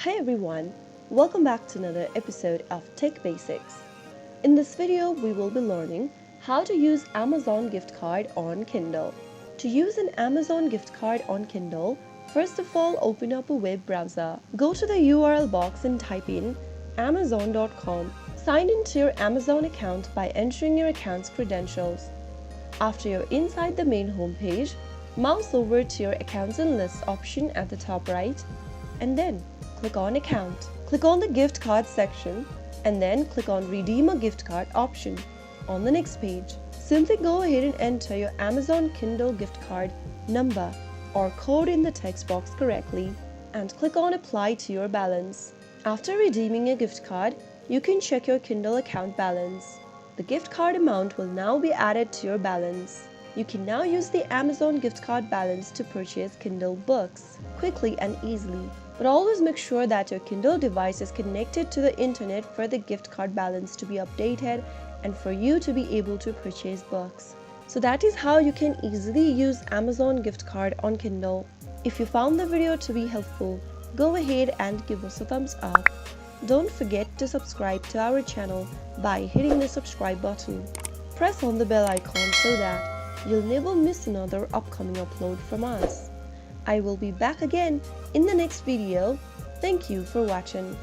Hi everyone, welcome back to another episode of Tech Basics. In this video, we will be learning how to use Amazon gift card on Kindle. To use an Amazon gift card on Kindle, first of all open up a web browser. Go to the URL box and type in amazon.com. Sign into your Amazon account by entering your account's credentials. After you're inside the main homepage, mouse over to your Accounts and Lists option at the top right, and then click on Account. Click on the Gift Card section, and then click on Redeem a Gift Card option. On the next page, simply go ahead and enter your Amazon Kindle gift card number or code in the text box correctly, and click on Apply to your balance. After redeeming a gift card, you can check your Kindle account balance. The gift card amount will now be added to your balance. You can now use the Amazon gift card balance to purchase Kindle books quickly and easily. But always make sure that your Kindle device is connected to the internet for the gift card balance to be updated and for you to be able to purchase books. So that is how you can easily use Amazon gift card on Kindle. If you found the video to be helpful, go ahead and give us a thumbs up. Don't forget to subscribe to our channel by hitting the subscribe button. Press on the bell icon so that you'll never miss another upcoming upload from us. I will be back again in the next video. Thank you for watching.